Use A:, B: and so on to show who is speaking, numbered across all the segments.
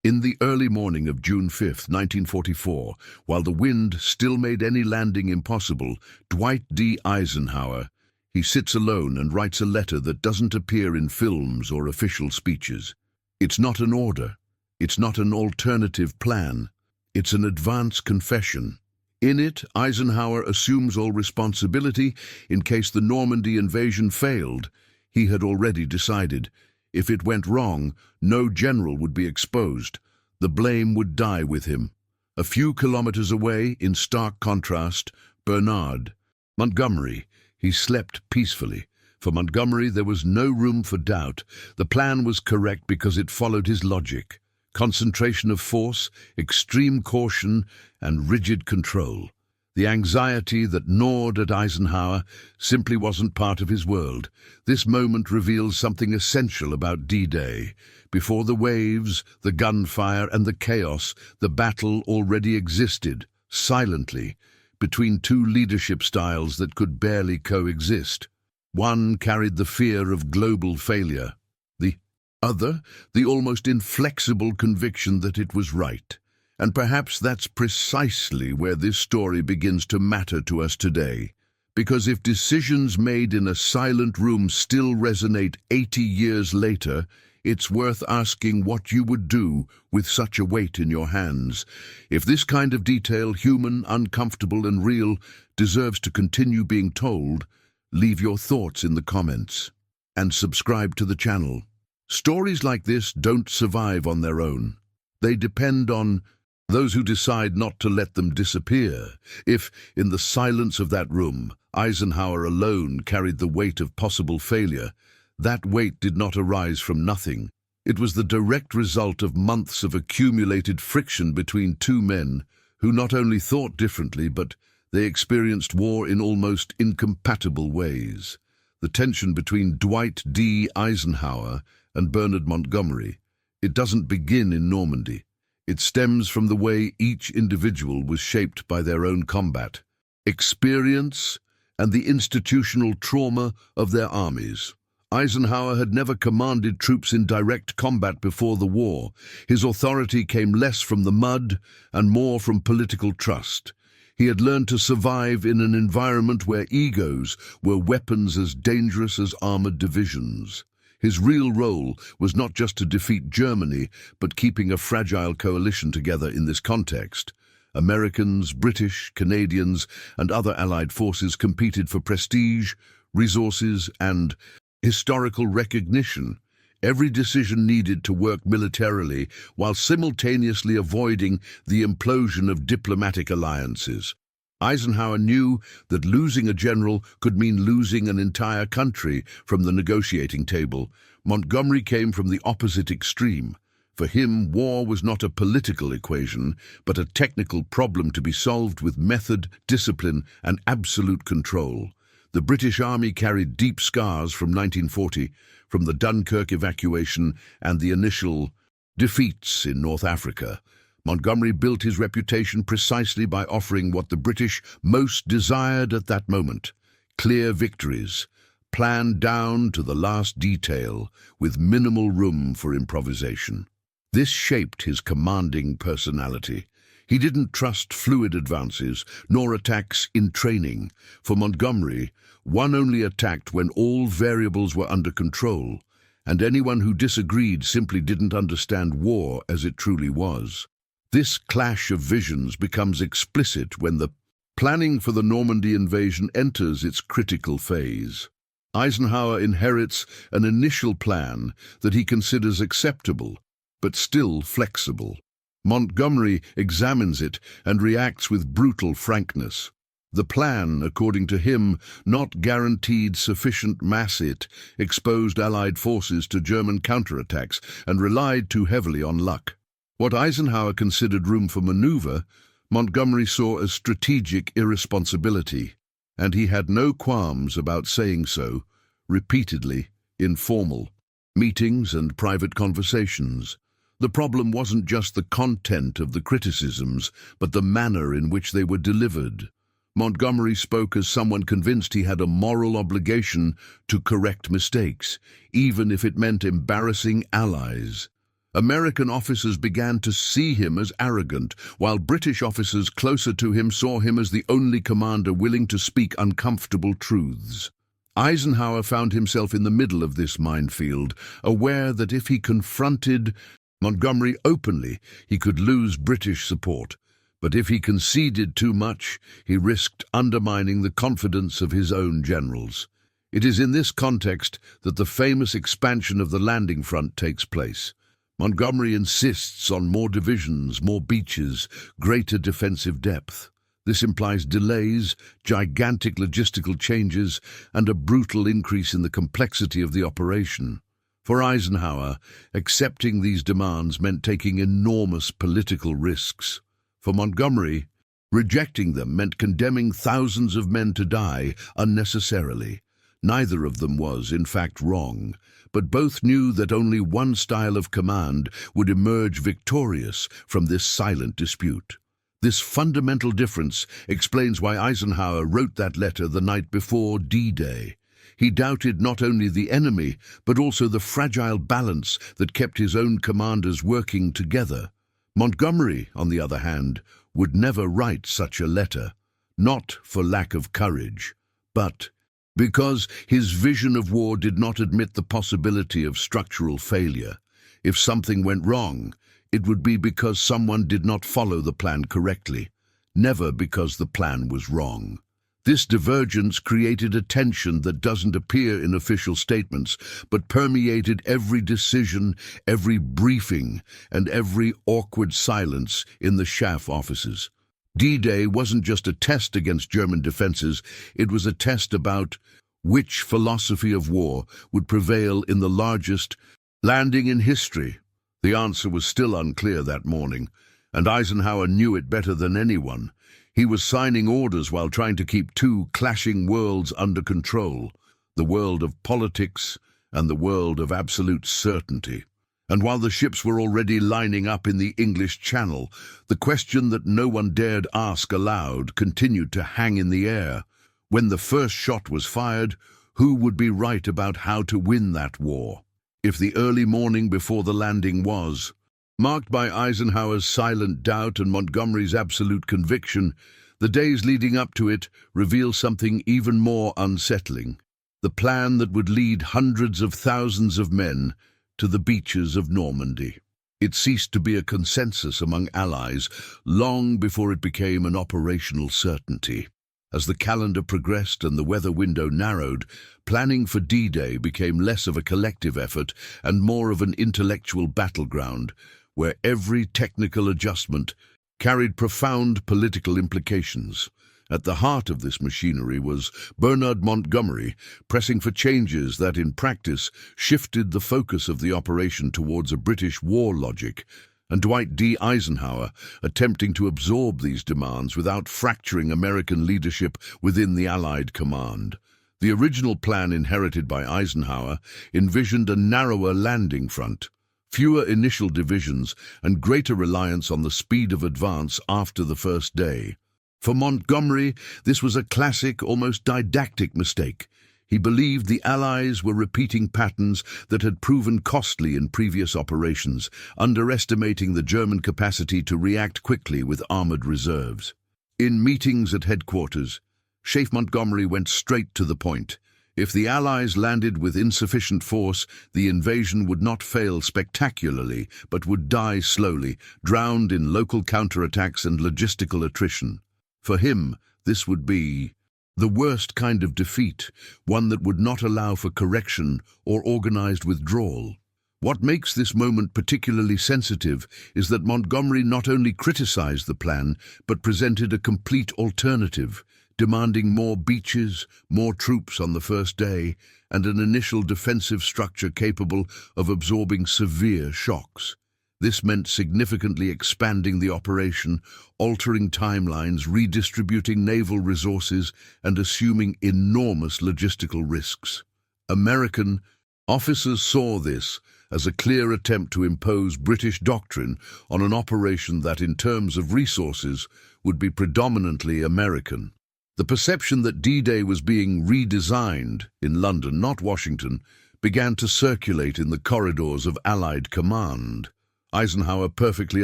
A: In the early morning of June 5, 1944, while the wind still made any landing impossible, Dwight D. Eisenhower, he sits alone and writes a letter that doesn't appear in films or official speeches. It's not an order. It's not an alternative plan. It's an advance confession. In it, Eisenhower assumes all responsibility in case the Normandy invasion failed. He had already decided. If it went wrong, no general would be exposed. The blame would die with him. A few kilometers away, in stark contrast, Bernard, Montgomery. He slept peacefully. For Montgomery, there was no room for doubt. The plan was correct because it followed his logic. Concentration of force, extreme caution, and rigid control. The anxiety that gnawed at Eisenhower simply wasn't part of his world. This moment reveals something essential about D-Day. Before the waves, the gunfire, and the chaos, the battle already existed, silently, between two leadership styles that could barely coexist. One carried the fear of global failure. The other, the almost inflexible conviction that it was right. And perhaps that's precisely where this story begins to matter to us today. Because if decisions made in a silent room still resonate 80 years later, it's worth asking what you would do with such a weight in your hands. If this kind of detail, human, uncomfortable, and real, deserves to continue being told, leave your thoughts in the comments. And subscribe to the channel. Stories like this don't survive on their own. They depend on those who decide not to let them disappear. If, in the silence of that room, Eisenhower alone carried the weight of possible failure, that weight did not arise from nothing. It was the direct result of months of accumulated friction between two men who not only thought differently, but they experienced war in almost incompatible ways. The tension between Dwight D. Eisenhower and Bernard Montgomery, it doesn't begin in Normandy. It stems from the way each individual was shaped by their own combat, experience, and the institutional trauma of their armies. Eisenhower had never commanded troops in direct combat before the war. His authority came less from the mud and more from political trust. He had learned to survive in an environment where egos were weapons as dangerous as armored divisions. His real role was not just to defeat Germany, but keeping a fragile coalition together in this context. Americans, British, Canadians, and other Allied forces competed for prestige, resources, and historical recognition. Every decision needed to work militarily while simultaneously avoiding the implosion of diplomatic alliances. Eisenhower knew that losing a general could mean losing an entire country from the negotiating table. Montgomery came from the opposite extreme. For him, war was not a political equation, but a technical problem to be solved with method, discipline, and absolute control. The British Army carried deep scars from 1940, from the Dunkirk evacuation and the initial defeats in North Africa. Montgomery built his reputation precisely by offering what the British most desired at that moment: clear victories, planned down to the last detail, with minimal room for improvisation. This shaped his commanding personality. He didn't trust fluid advances, nor attacks in training. For Montgomery, one only attacked when all variables were under control, and anyone who disagreed simply didn't understand war as it truly was. This clash of visions becomes explicit when the planning for the Normandy invasion enters its critical phase. Eisenhower inherits an initial plan that he considers acceptable, but still flexible. Montgomery examines it and reacts with brutal frankness. The plan, according to him, not guaranteed sufficient mass. It exposed Allied forces to German counterattacks and relied too heavily on luck. What Eisenhower considered room for maneuver, Montgomery saw as strategic irresponsibility, and he had no qualms about saying so, repeatedly, in formal meetings and private conversations. The problem wasn't just the content of the criticisms, but the manner in which they were delivered. Montgomery spoke as someone convinced he had a moral obligation to correct mistakes, even if it meant embarrassing allies. American officers began to see him as arrogant, while British officers closer to him saw him as the only commander willing to speak uncomfortable truths. Eisenhower found himself in the middle of this minefield, aware that if he confronted Montgomery openly, he could lose British support. But if he conceded too much, he risked undermining the confidence of his own generals. It is in this context that the famous expansion of the landing front takes place. Montgomery insists on more divisions, more beaches, greater defensive depth. This implies delays, gigantic logistical changes, and a brutal increase in the complexity of the operation. For Eisenhower, accepting these demands meant taking enormous political risks. For Montgomery, rejecting them meant condemning thousands of men to die unnecessarily. Neither of them was, in fact, wrong, but both knew that only one style of command would emerge victorious from this silent dispute. This fundamental difference explains why Eisenhower wrote that letter the night before D-Day. He doubted not only the enemy, but also the fragile balance that kept his own commanders working together. Montgomery, on the other hand, would never write such a letter, not for lack of courage, but because his vision of war did not admit the possibility of structural failure. If something went wrong, it would be because someone did not follow the plan correctly, never because the plan was wrong. This divergence created a tension that doesn't appear in official statements, but permeated every decision, every briefing, and every awkward silence in the chaff offices. D-Day wasn't just a test against German defenses, it was a test about which philosophy of war would prevail in the largest landing in history. The answer was still unclear that morning, and Eisenhower knew it better than anyone. He was signing orders while trying to keep two clashing worlds under control, the world of politics and the world of absolute certainty. And while the ships were already lining up in the English Channel, the question that no one dared ask aloud continued to hang in the air. When the first shot was fired, who would be right about how to win that war? If the early morning before the landing was marked by Eisenhower's silent doubt and Montgomery's absolute conviction, the days leading up to it reveal something even more unsettling. The plan that would lead hundreds of thousands of men to the beaches of Normandy. It ceased to be a consensus among allies long before it became an operational certainty. As the calendar progressed and the weather window narrowed, planning for D-Day became less of a collective effort and more of an intellectual battleground, where every technical adjustment carried profound political implications. At the heart of this machinery was Bernard Montgomery, pressing for changes that in practice shifted the focus of the operation towards a British war logic, and Dwight D. Eisenhower attempting to absorb these demands without fracturing American leadership within the Allied command. The original plan inherited by Eisenhower envisioned a narrower landing front, fewer initial divisions, and greater reliance on the speed of advance after the first day. For Montgomery, this was a classic, almost didactic mistake. He believed the Allies were repeating patterns that had proven costly in previous operations, underestimating the German capacity to react quickly with armored reserves. In meetings at headquarters, Chief Montgomery went straight to the point. If the Allies landed with insufficient force, the invasion would not fail spectacularly, but would die slowly, drowned in local counterattacks and logistical attrition. For him, this would be the worst kind of defeat, one that would not allow for correction or organized withdrawal. What makes this moment particularly sensitive is that Montgomery not only criticized the plan, but presented a complete alternative, demanding more beaches, more troops on the first day, and an initial defensive structure capable of absorbing severe shocks. This meant significantly expanding the operation, altering timelines, redistributing naval resources, and assuming enormous logistical risks. American officers saw this as a clear attempt to impose British doctrine on an operation that, in terms of resources, would be predominantly American. The perception that D-Day was being redesigned in London, not Washington, began to circulate in the corridors of Allied command. Eisenhower perfectly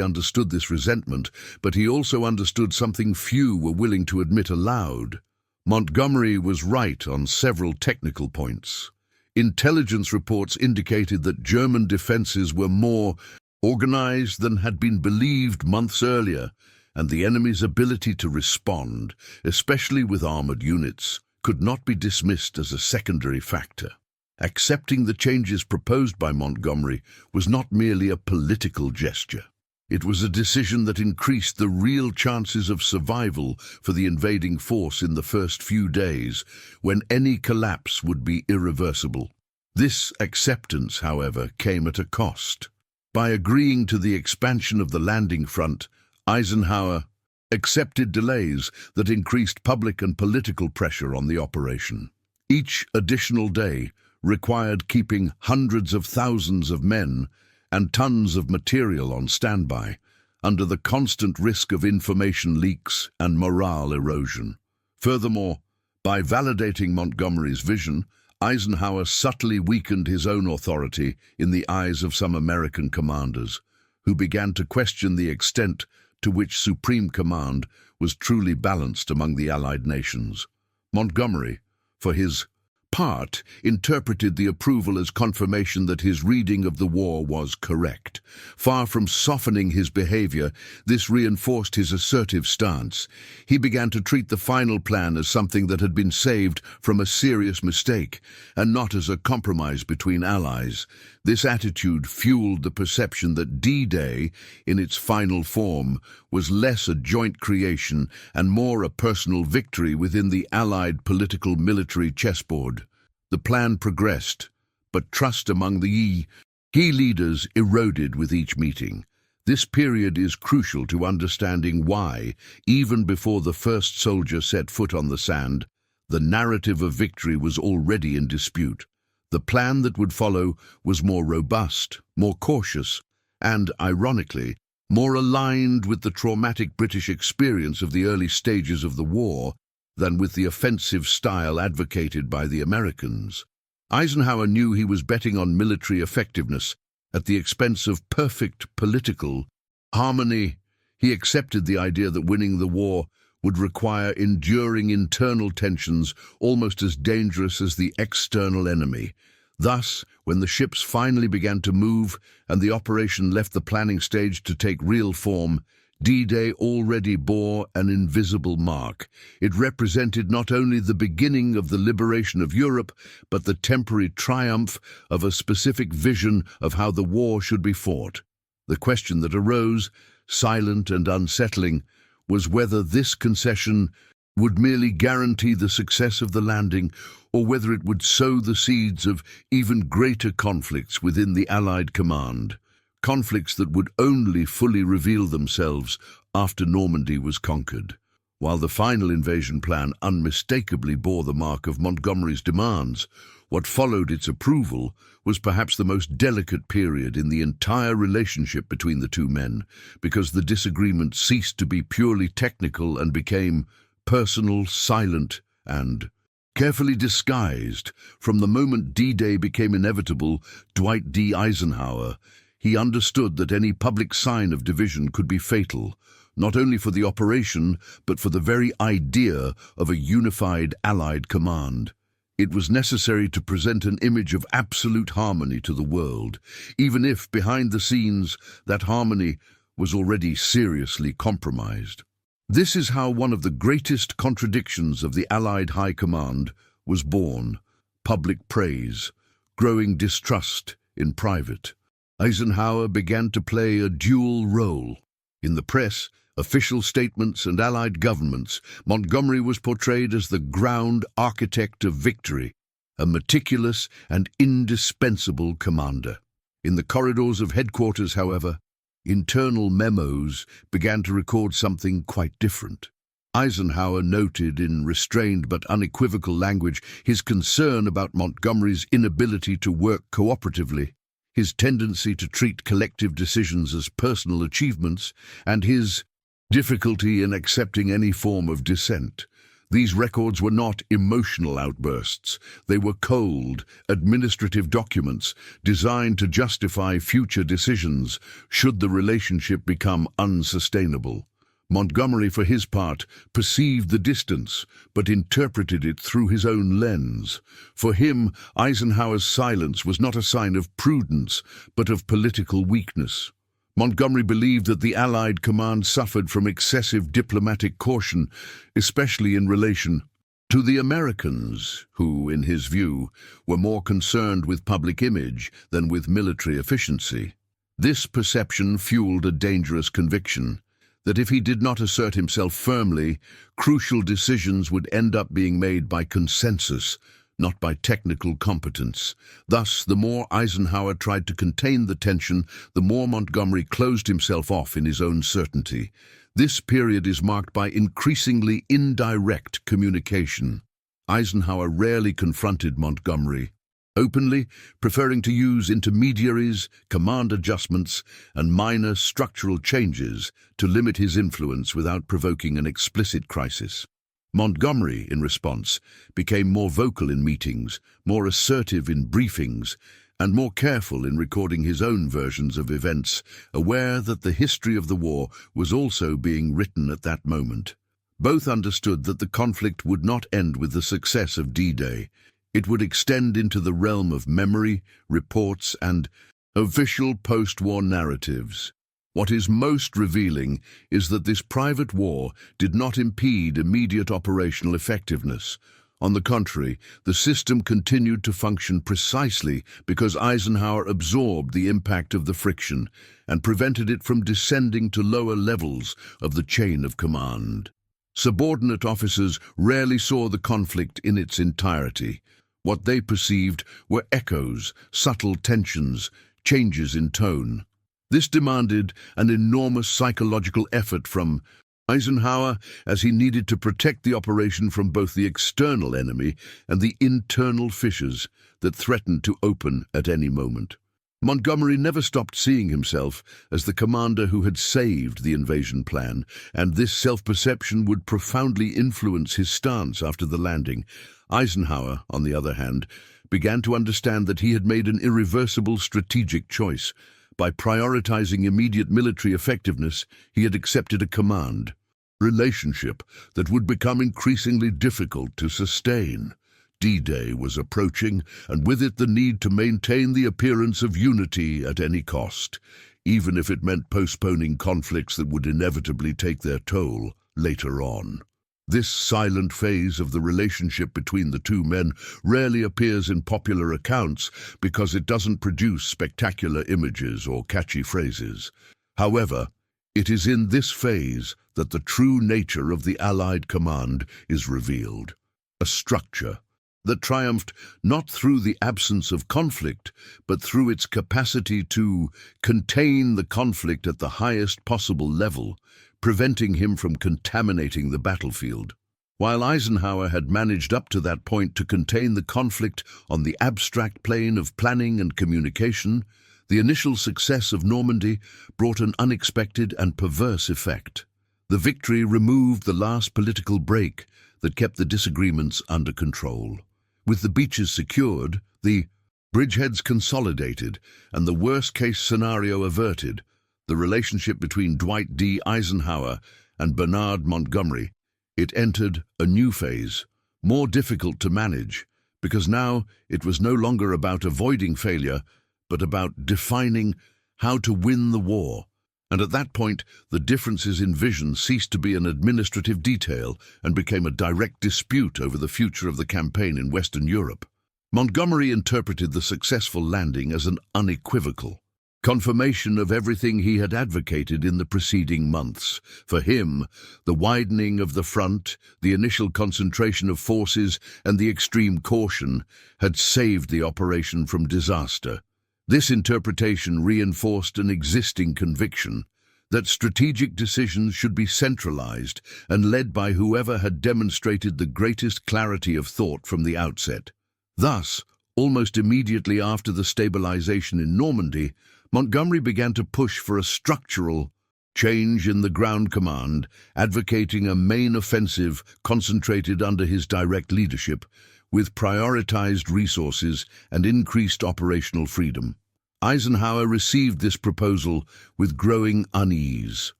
A: understood this resentment, but he also understood something few were willing to admit aloud. Montgomery was right on several technical points. Intelligence reports indicated that German defenses were more organized than had been believed months earlier, and the enemy's ability to respond, especially with armored units, could not be dismissed as a secondary factor. Accepting the changes proposed by Montgomery was not merely a political gesture. It was a decision that increased the real chances of survival for the invading force in the first few days, when any collapse would be irreversible. This acceptance, however, came at a cost. By agreeing to the expansion of the landing front, Eisenhower accepted delays that increased public and political pressure on the operation. Each additional day required keeping hundreds of thousands of men and tons of material on standby, under the constant risk of information leaks and morale erosion. Furthermore, by validating Montgomery's vision, Eisenhower subtly weakened his own authority in the eyes of some American commanders, who began to question the extent to which supreme command was truly balanced among the Allied nations. Montgomery, for his part, interpreted the approval as confirmation that his reading of the war was correct. Far from softening his behavior, this reinforced his assertive stance. He began to treat the final plan as something that had been saved from a serious mistake, and not as a compromise between allies. This attitude fueled the perception that D-Day, in its final form, was less a joint creation and more a personal victory within the Allied political-military chessboard. The plan progressed, but trust among the key leaders eroded with each meeting. This period is crucial to understanding why, even before the first soldier set foot on the sand, the narrative of victory was already in dispute. The plan that would follow was more robust, more cautious, and, ironically, more aligned with the traumatic British experience of the early stages of the war than with the offensive style advocated by the Americans. Eisenhower knew he was betting on military effectiveness at the expense of perfect political harmony. He accepted the idea that winning the war would require enduring internal tensions almost as dangerous as the external enemy. Thus, when the ships finally began to move and the operation left the planning stage to take real form, D-Day already bore an invisible mark. It represented not only the beginning of the liberation of Europe, but the temporary triumph of a specific vision of how the war should be fought. The question that arose, silent and unsettling, was whether this concession would merely guarantee the success of the landing, or whether it would sow the seeds of even greater conflicts within the Allied command. Conflicts that would only fully reveal themselves after Normandy was conquered. While the final invasion plan unmistakably bore the mark of Montgomery's demands, what followed its approval was perhaps the most delicate period in the entire relationship between the two men, because the disagreement ceased to be purely technical and became personal, silent, and carefully disguised. From the moment D-Day became inevitable, Dwight D. Eisenhower, he understood that any public sign of division could be fatal, not only for the operation, but for the very idea of a unified Allied command. It was necessary to present an image of absolute harmony to the world, even if, behind the scenes, that harmony was already seriously compromised. This is how one of the greatest contradictions of the Allied High Command was born: public praise, growing distrust in private. Eisenhower began to play a dual role. In the press, official statements, and Allied governments, Montgomery was portrayed as the ground architect of victory, a meticulous and indispensable commander. In the corridors of headquarters, however, internal memos began to record something quite different. Eisenhower noted in restrained but unequivocal language his concern about Montgomery's inability to work cooperatively, his tendency to treat collective decisions as personal achievements, and his difficulty in accepting any form of dissent. These records were not emotional outbursts. They were cold, administrative documents designed to justify future decisions should the relationship become unsustainable. Montgomery, for his part, perceived the distance, but interpreted it through his own lens. For him, Eisenhower's silence was not a sign of prudence, but of political weakness. Montgomery believed that the Allied command suffered from excessive diplomatic caution, especially in relation to the Americans, who, in his view, were more concerned with public image than with military efficiency. This perception fueled a dangerous conviction that if he did not assert himself firmly, crucial decisions would end up being made by consensus, not by technical competence. Thus, the more Eisenhower tried to contain the tension, the more Montgomery closed himself off in his own certainty. This period is marked by increasingly indirect communication. Eisenhower rarely confronted Montgomery openly, preferring to use intermediaries, command adjustments, and minor structural changes to limit his influence without provoking an explicit crisis. Montgomery, in response, became more vocal in meetings, more assertive in briefings, and more careful in recording his own versions of events, aware that the history of the war was also being written at that moment. Both understood that the conflict would not end with the success of D-Day. It would extend into the realm of memory, reports, and official post-war narratives. What is most revealing is that this private war did not impede immediate operational effectiveness. On the contrary, the system continued to function precisely because Eisenhower absorbed the impact of the friction and prevented it from descending to lower levels of the chain of command. Subordinate officers rarely saw the conflict in its entirety. What they perceived were echoes, subtle tensions, changes in tone. This demanded an enormous psychological effort from Eisenhower, as he needed to protect the operation from both the external enemy and the internal fissures that threatened to open at any moment. Montgomery never stopped seeing himself as the commander who had saved the invasion plan, and this self-perception would profoundly influence his stance after the landing. Eisenhower, on the other hand, began to understand that he had made an irreversible strategic choice. By prioritizing immediate military effectiveness, he had accepted a command relationship that would become increasingly difficult to sustain. D-Day was approaching, and with it the need to maintain the appearance of unity at any cost, even if it meant postponing conflicts that would inevitably take their toll later on. This silent phase of the relationship between the two men rarely appears in popular accounts because it doesn't produce spectacular images or catchy phrases. However, it is in this phase that the true nature of the Allied command is revealed. A structure that triumphed not through the absence of conflict, but through its capacity to contain the conflict at the highest possible level, preventing him from contaminating the battlefield. While Eisenhower had managed up to that point to contain the conflict on the abstract plane of planning and communication, the initial success of Normandy brought an unexpected and perverse effect. The victory removed the last political break that kept the disagreements under control. With the beaches secured, the bridgeheads consolidated, and the worst-case scenario averted, the relationship between Dwight D. Eisenhower and Bernard Montgomery, it entered a new phase, more difficult to manage, because now it was no longer about avoiding failure, but about defining how to win the war. And at that point, the differences in vision ceased to be an administrative detail and became a direct dispute over the future of the campaign in Western Europe. Montgomery interpreted the successful landing as an unequivocal confirmation of everything he had advocated in the preceding months. For him, the widening of the front, the initial concentration of forces, and the extreme caution had saved the operation from disaster. This interpretation reinforced an existing conviction that strategic decisions should be centralized and led by whoever had demonstrated the greatest clarity of thought from the outset. Thus, almost immediately after the stabilization in Normandy, Montgomery began to push for a structural change in the ground command, advocating a main offensive concentrated under his direct leadership, with prioritized resources and increased operational freedom. Eisenhower received this proposal with growing unease.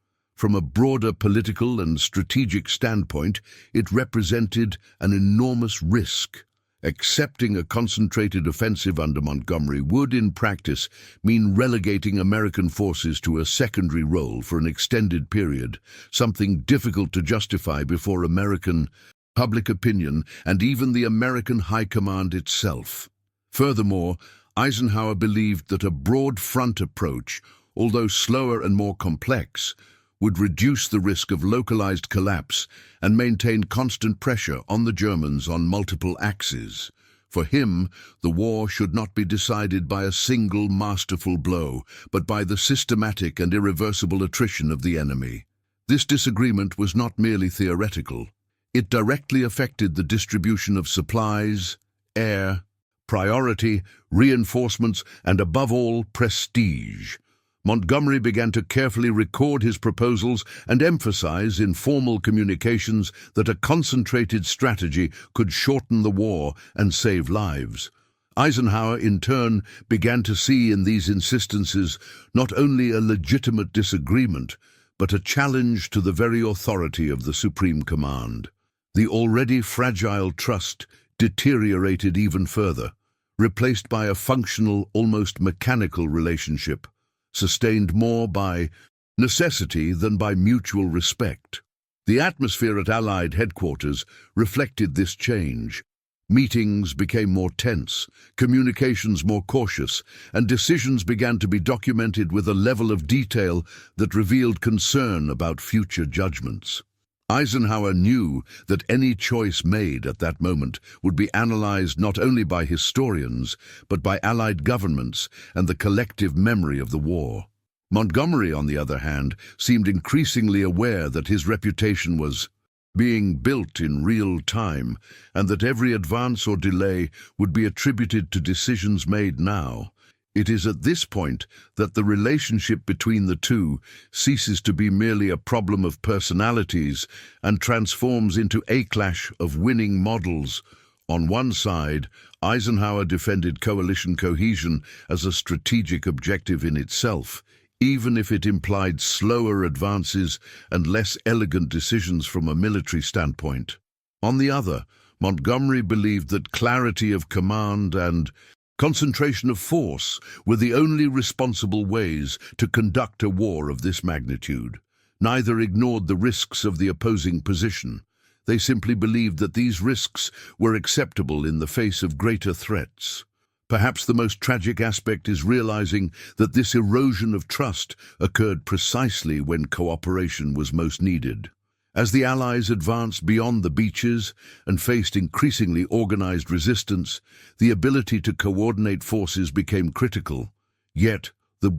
A: From a broader political and strategic standpoint, it represented an enormous risk. Accepting a concentrated offensive under Montgomery would, in practice, mean relegating American forces to a secondary role for an extended period, something difficult to justify before American public opinion and even the American High Command itself. Furthermore, Eisenhower believed that a broad front approach, although slower and more complex, would reduce the risk of localized collapse and maintain constant pressure on the Germans on multiple axes. For him, the war should not be decided by a single masterful blow, but by the systematic and irreversible attrition of the enemy. This disagreement was not merely theoretical. It directly affected the distribution of supplies, air, priority, reinforcements, and above all, prestige. Montgomery began to carefully record his proposals and emphasize in formal communications that a concentrated strategy could shorten the war and save lives. Eisenhower, in turn, began to see in these insistences not only a legitimate disagreement, but a challenge to the very authority of the Supreme Command. The already fragile trust deteriorated even further, replaced by a functional, almost mechanical relationship, sustained more by necessity than by mutual respect. The atmosphere at Allied headquarters reflected this change. Meetings became more tense, communications more cautious, and decisions began to be documented with a level of detail that revealed concern about future judgments. Eisenhower knew that any choice made at that moment would be analyzed not only by historians, but by Allied governments and the collective memory of the war. Montgomery, on the other hand, seemed increasingly aware that his reputation was being built in real time, and that every advance or delay would be attributed to decisions made now. It is at this point that the relationship between the two ceases to be merely a problem of personalities and transforms into a clash of winning models. On one side, Eisenhower defended coalition cohesion as a strategic objective in itself, even if it implied slower advances and less elegant decisions from a military standpoint. On the other, Montgomery believed that clarity of command and concentration of force were the only responsible ways to conduct a war of this magnitude. Neither ignored the risks of the opposing position. They simply believed that these risks were acceptable in the face of greater threats. Perhaps the most tragic aspect is realizing that this erosion of trust occurred precisely when cooperation was most needed. As the Allies advanced beyond the beaches and faced increasingly organized resistance, the ability to coordinate forces became critical. Yet, the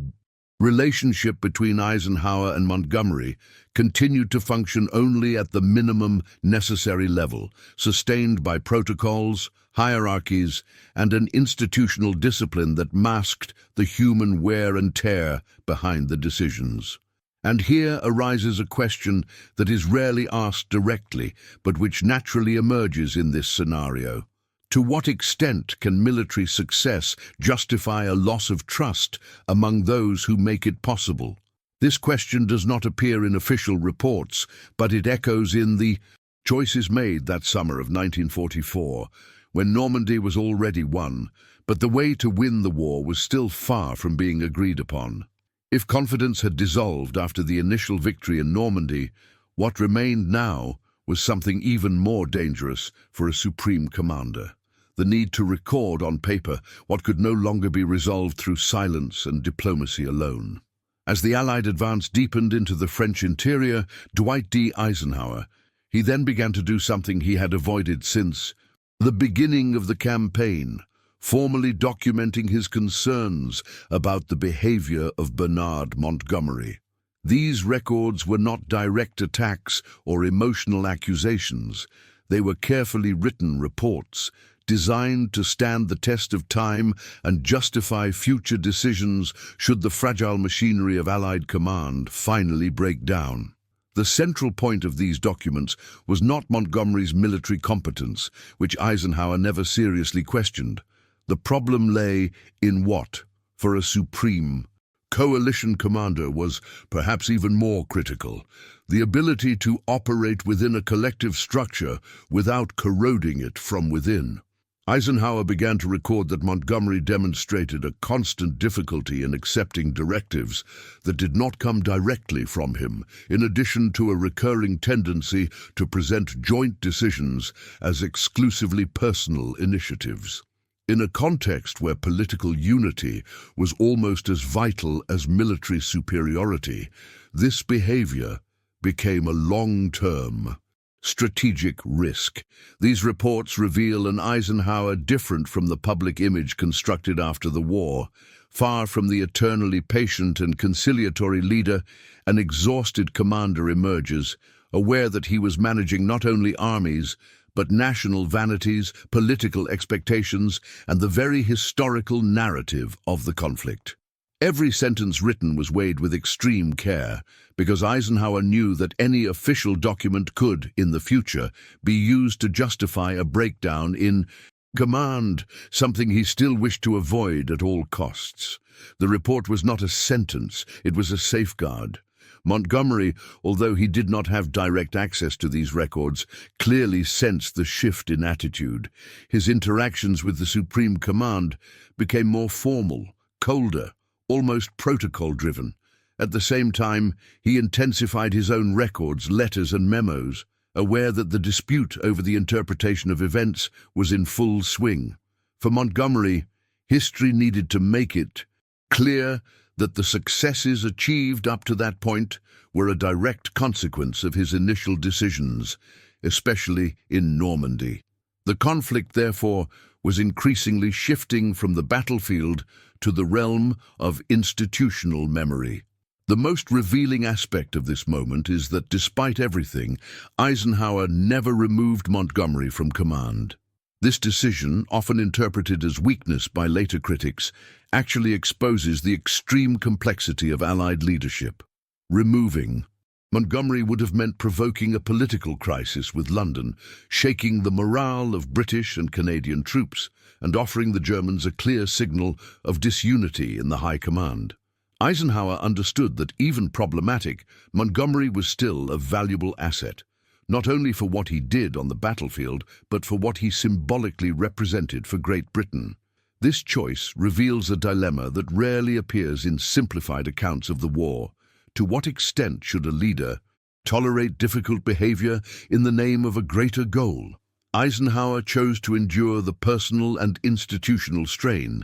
A: relationship between Eisenhower and Montgomery continued to function only at the minimum necessary level, sustained by protocols, hierarchies, and an institutional discipline that masked the human wear and tear behind the decisions. And here arises a question that is rarely asked directly, but which naturally emerges in this scenario. To what extent can military success justify a loss of trust among those who make it possible? This question does not appear in official reports, but it echoes in the choices made that summer of 1944, when Normandy was already won, but the way to win the war was still far from being agreed upon. If confidence had dissolved after the initial victory in Normandy, what remained now was something even more dangerous for a supreme commander: the need to record on paper what could no longer be resolved through silence and diplomacy alone. As the Allied advance deepened into the French interior, Dwight D. Eisenhower, he then began to do something he had avoided since the beginning of the campaign, formally documenting his concerns about the behavior of Bernard Montgomery. These records were not direct attacks or emotional accusations. They were carefully written reports designed to stand the test of time and justify future decisions should the fragile machinery of Allied command finally break down. The central point of these documents was not Montgomery's military competence, which Eisenhower never seriously questioned. The problem lay in what, for a supreme coalition commander, was perhaps even more critical: the ability to operate within a collective structure without corroding it from within. Eisenhower began to record that Montgomery demonstrated a constant difficulty in accepting directives that did not come directly from him, in addition to a recurring tendency to present joint decisions as exclusively personal initiatives. In a context where political unity was almost as vital as military superiority, this behavior became a long-term strategic risk. These reports reveal an Eisenhower different from the public image constructed after the war. Far from the eternally patient and conciliatory leader, an exhausted commander emerges, aware that he was managing not only armies, but national vanities, political expectations, and the very historical narrative of the conflict. Every sentence written was weighed with extreme care, because Eisenhower knew that any official document could, in the future, be used to justify a breakdown in command, something he still wished to avoid at all costs. The report was not a sentence, it was a safeguard. Montgomery, although he did not have direct access to these records, clearly sensed the shift in attitude. His interactions with the Supreme Command became more formal, colder, almost protocol-driven. At the same time, he intensified his own records, letters and memos, aware that the dispute over the interpretation of events was in full swing. For Montgomery, history needed to make it clear that the successes achieved up to that point were a direct consequence of his initial decisions, especially in Normandy. The conflict, therefore, was increasingly shifting from the battlefield to the realm of institutional memory. The most revealing aspect of this moment is that, despite everything, Eisenhower never removed Montgomery from command. This decision, often interpreted as weakness by later critics, actually exposes the extreme complexity of Allied leadership. Removing Montgomery would have meant provoking a political crisis with London, shaking the morale of British and Canadian troops, and offering the Germans a clear signal of disunity in the high command. Eisenhower understood that, even problematic, Montgomery was still a valuable asset, not only for what he did on the battlefield, but for what he symbolically represented for Great Britain. This choice reveals a dilemma that rarely appears in simplified accounts of the war. To what extent should a leader tolerate difficult behavior in the name of a greater goal? Eisenhower chose to endure the personal and institutional strain,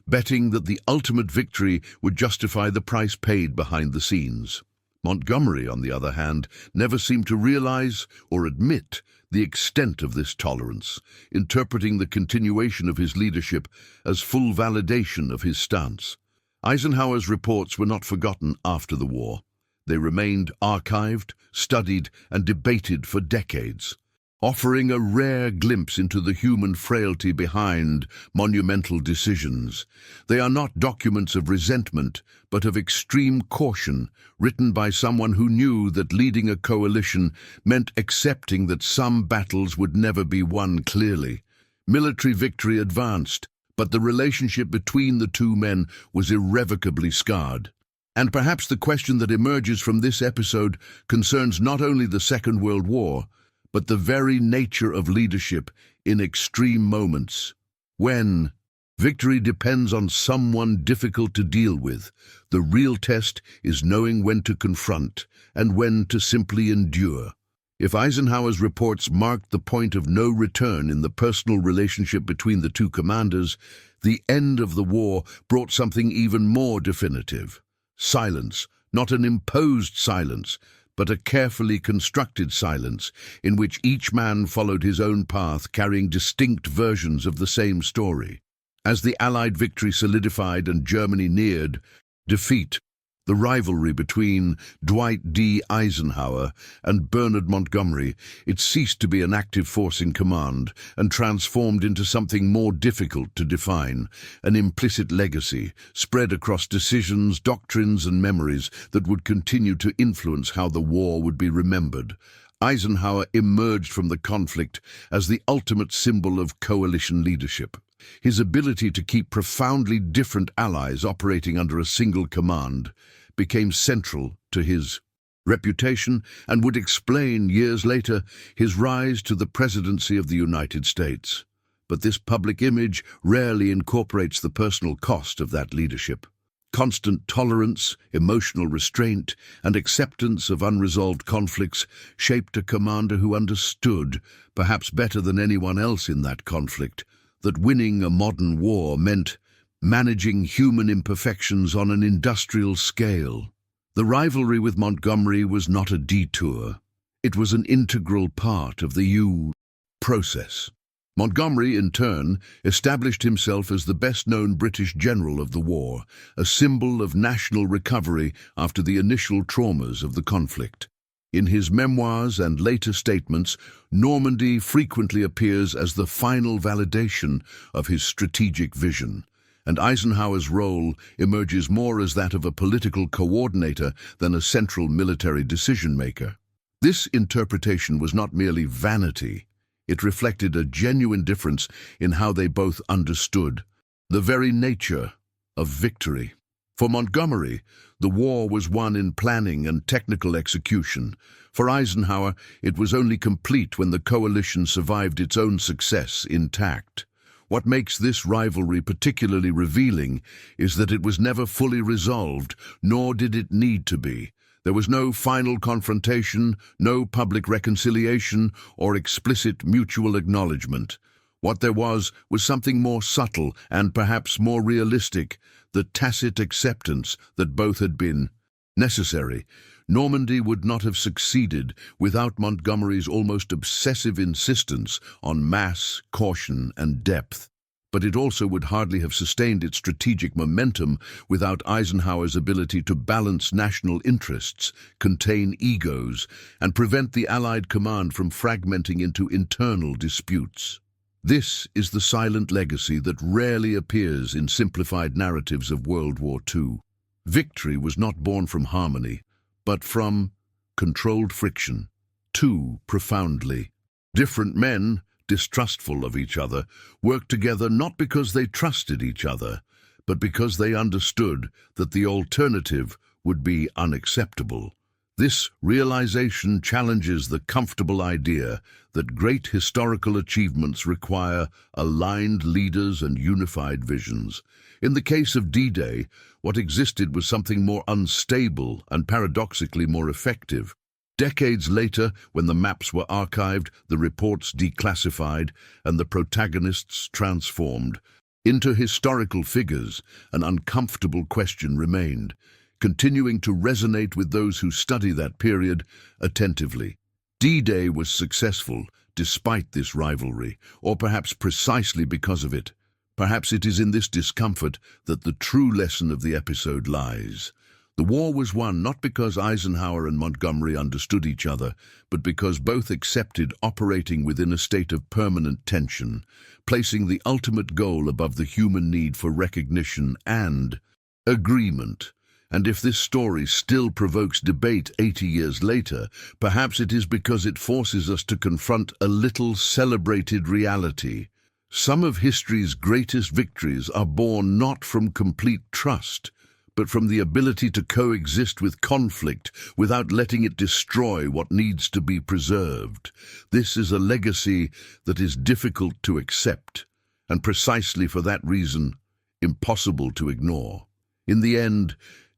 A: betting that the ultimate victory would justify the price paid behind the scenes. Montgomery, on the other hand, never seemed to realize or admit the extent of this tolerance, interpreting the continuation of his leadership as full validation of his stance. Eisenhower's reports were not forgotten after the war. They remained archived, studied, and debated for decades, offering a rare glimpse into the human frailty behind monumental decisions. They are not documents of resentment, but of extreme caution, written by someone who knew that leading a coalition meant accepting that some battles would never be won clearly. Military victory advanced, but the relationship between the two men was irrevocably scarred. And perhaps the question that emerges from this episode concerns not only the Second World War, but the very nature of leadership in extreme moments. When victory depends on someone difficult to deal with, the real test is knowing when to confront and when to simply endure. If Eisenhower's reports marked the point of no return in the personal relationship between the two commanders, the end of the war brought something even more definitive. Silence, not an imposed silence, but a carefully constructed silence in which each man followed his own path, carrying distinct versions of the same story. As the Allied victory solidified and Germany neared defeat, The rivalry between Dwight D. Eisenhower and Bernard Montgomery, it ceased to be an active force in command and transformed into something more difficult to define, an implicit legacy spread across decisions, doctrines, and memories that would continue to influence how the war would be remembered. Eisenhower emerged from the conflict as the ultimate symbol of coalition leadership. His ability to keep profoundly different allies operating under a single command became central to his reputation and would explain, years later, his rise to the presidency of the United States. But this public image rarely incorporates the personal cost of that leadership. Constant tolerance, emotional restraint, and acceptance of unresolved conflicts shaped a commander who understood, perhaps better than anyone else in that conflict, that winning a modern war meant managing human imperfections on an industrial scale. The rivalry with Montgomery was not a detour. It was an integral part of the process. Montgomery, in turn, established himself as the best-known British general of the war, a symbol of national recovery after the initial traumas of the conflict. In his memoirs and later statements, Normandy frequently appears as the final validation of his strategic vision, and Eisenhower's role emerges more as that of a political coordinator than a central military decision-maker. This interpretation was not merely vanity. It reflected a genuine difference in how they both understood the very nature of victory. For Montgomery, the war was won in planning and technical execution. For Eisenhower, it was only complete when the coalition survived its own success intact. What makes this rivalry particularly revealing is that it was never fully resolved, nor did it need to be. There was no final confrontation, no public reconciliation, or explicit mutual acknowledgement. What there was something more subtle and perhaps more realistic, the tacit acceptance that both had been necessary. Normandy would not have succeeded without Montgomery's almost obsessive insistence on mass, caution, and depth. But it also would hardly have sustained its strategic momentum without Eisenhower's ability to balance national interests, contain egos, and prevent the Allied command from fragmenting into internal disputes. This is the silent legacy that rarely appears in simplified narratives of World War II. Victory was not born from harmony, but from controlled friction. Two profoundly different men, distrustful of each other, worked together not because they trusted each other, but because they understood that the alternative would be unacceptable. This realization challenges the comfortable idea that great historical achievements require aligned leaders and unified visions. In the case of D-Day, what existed was something more unstable and paradoxically more effective. Decades later, when the maps were archived, the reports declassified, and the protagonists transformed into historical figures, an uncomfortable question remained, continuing to resonate with those who study that period attentively. D-Day was successful despite this rivalry, or perhaps precisely because of it. Perhaps it is in this discomfort that the true lesson of the episode lies. The war was won not because Eisenhower and Montgomery understood each other, but because both accepted operating within a state of permanent tension, placing the ultimate goal above the human need for recognition and agreement. And if this story still provokes debate 80 years later, perhaps it is because it forces us to confront a little celebrated reality. Some of history's greatest victories are born not from complete trust, but from the ability to coexist with conflict without letting it destroy what needs to be preserved. This is a legacy that is difficult to accept, and precisely for that reason, impossible to ignore. In the end,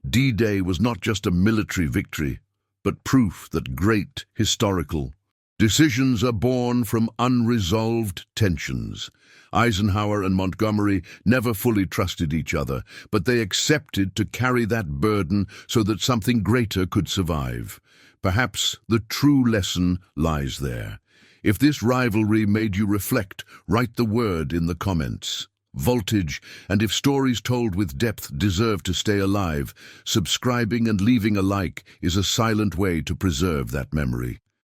A: D-Day was not just a military victory, but proof that great historical decisions are born from unresolved tensions. Eisenhower and Montgomery never fully trusted each other, but they accepted to carry that burden so that something greater could survive. Perhaps the true lesson lies there. If this rivalry made you reflect, write the word in the comments. voltage, and if stories told with depth deserve to stay alive, subscribing and leaving a like is a silent way to preserve that memory.